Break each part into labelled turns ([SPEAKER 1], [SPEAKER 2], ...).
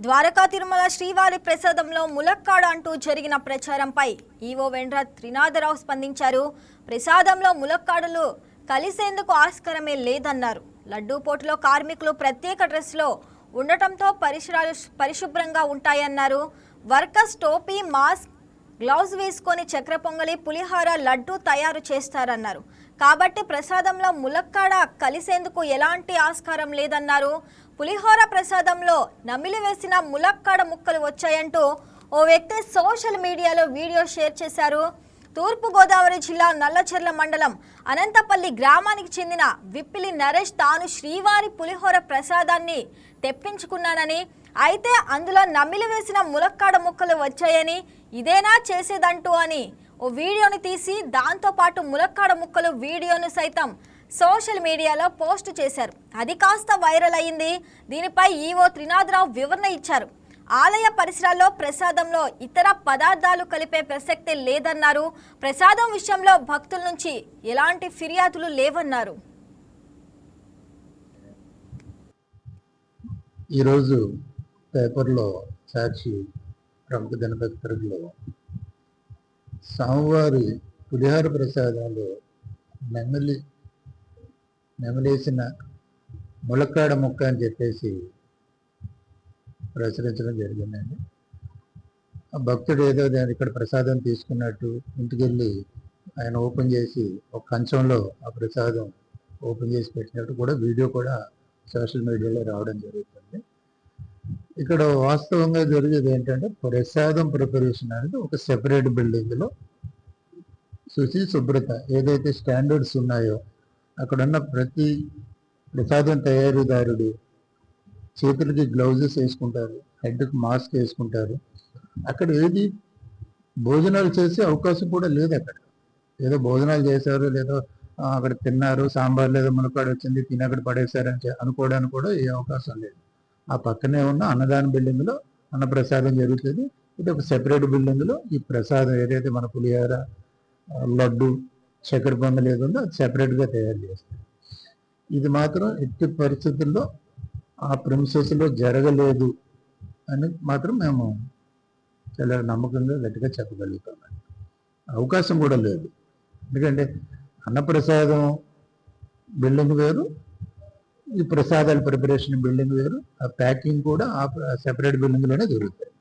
[SPEAKER 1] ద్వారకా తిరుమల శ్రీవారి ప్రసాదంలో ములక్కాడ అంటూ జరిగిన ప్రచారంపై ఈవో వెండ్ర త్రినాథరావు స్పందించారు. ప్రసాదంలో ములక్కాడలు కలిసేందుకు ఆస్కారమే లేదన్నారు. లడ్డూ పోటులో కార్మికులు ప్రత్యేక డ్రెస్లో ఉండటంతో పరిసరాలు పరిశుభ్రంగా ఉంటాయన్నారు. వర్కర్స్ టోపీ, మాస్క్, గ్లౌజ్ వేసుకొని చక్ర పొంగలి, పులిహార, లడ్డూ తయారు చేస్తారన్నారు. కాబట్టి ప్రసాదంలో ములక్కాడ కలిసేందుకు ఎలాంటి ఆస్కారం లేదన్నారు. పులిహోర ప్రసాదంలో నమిలి వేసిన ములక్కాడ ముక్కలు వచ్చాయంటూ ఓ వ్యక్తి సోషల్ మీడియాలో వీడియో షేర్ చేశారు. తూర్పుగోదావరి జిల్లా నల్లచెర్ల మండలం అనంతపల్లి గ్రామానికి చెందిన విప్పిలి నరేష్ తాను శ్రీవారి పులిహోర ప్రసాదాన్ని తెప్పించుకున్నానని, అయితే అందులో నమిలి వేసిన ములక్కాడ ముక్కలు వచ్చాయని, ఇదేనా చేసేదంటూ అని ఓ వీడియోని తీసి దాంతోపాటు ములక్కాడ ముక్కలు వీడియోను సైతం సోషల్ మీడియాలో పోస్ట్ చేశారు. అది కాస్త వైరల్ అయింది. దీనిపై ఈవో త్రినాథరావు వివరణ ఇచ్చారు. ఆలయ పరిసరాల్లో ప్రసాదంలో ఇతర పదార్థాలు కలిపే ప్రసక్తే లేదన్నారు. ప్రసాదం విషయంలో భక్తుల నుంచి ఎలాంటి ఫిర్యాదులు లేవన్నారు.
[SPEAKER 2] ఈరోజు పేపర్లో సాక్షి ప్రముఖ దినపత్రికలో స్వామివారి పులిహార ప్రసాదంలో నెమలేసిన ములక్కాడ ముక్క అని చెప్పేసి ప్రచురించడం జరిగిందండి. ఆ భక్తుడు ఏదో ఇక్కడ ప్రసాదం తీసుకున్నట్టు ఇంటికి వెళ్ళి ఆయన ఓపెన్ చేసి ఒక కంచంలో ఆ ప్రసాదం ఓపెన్ చేసి పెట్టినట్టు కూడా వీడియో కూడా సోషల్ మీడియాలో రావడం జరుగుతుంది. ఇక్కడ వాస్తవంగా జరిగేది ఏంటంటే ప్రసాదం ప్రిపరేషన్ అనేది ఒక సెపరేట్ బిల్డింగ్లో శుచి శుభ్రత ఏదైతే స్టాండర్డ్స్ ఉన్నాయో అక్కడ ఉన్న ప్రతి ప్రసాదం తయారీదారుడు చేతులకి గ్లౌజెస్ వేసుకుంటారు, హెడ్కి మాస్క్ వేసుకుంటారు. అక్కడ ఏది భోజనాలు చేసే అవకాశం కూడా లేదు. అక్కడ ఏదో భోజనాలు చేశారు, లేదో అక్కడ తిన్నారు, సాంబార్ లేదో మునక్కాడ వచ్చింది తిని అక్కడ పడేశారని అనుకోవడానికి కూడా ఏ అవకాశం లేదు. ఆ పక్కనే ఉన్న అన్నదాన బిల్డింగ్లో అన్నప్రసాదం జరుగుతుంది. ఇది ఒక సెపరేట్ బిల్డింగ్లో ఈ ప్రసాదం ఏదైతే మన పులిహార, లడ్డు, చక్కెర పొంగల్ ఏదో ఉందో అది సెపరేట్గా తయారు చేస్తారు. ఇది మాత్రం ఎట్టి పరిస్థితుల్లో ఆ ప్రిన్సెస్లో జరగలేదు అని మాత్రం మేము చాలా నమ్మకంగా గట్టిగా చెప్పగలుగుతాం. అవకాశం కూడా లేదు. ఎందుకంటే అన్నప్రసాదం బిల్డింగ్ వేరు, ఈ ప్రసాదాల ప్రిపరేషన్ బిల్డింగ్ వేరు, ఆ ప్యాకింగ్ కూడా ఆ సెపరేట్ బిల్డింగ్లోనే దొరుకుతాయి.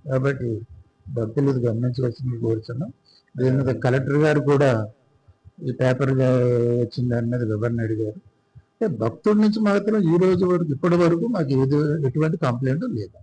[SPEAKER 2] కాబట్టి భక్తులు ఇది గమనించవలసింది కోరుతున్నాం. దీని మీద కలెక్టర్ గారు కూడా ఈ పేపర్ వచ్చిన దాని మీద వివరణ అడిగారు. భక్తుల నుంచి మాత్రం ఈ రోజు వరకు ఇప్పటి వరకు మాకు ఎటువంటి కంప్లైంట్ లేదు.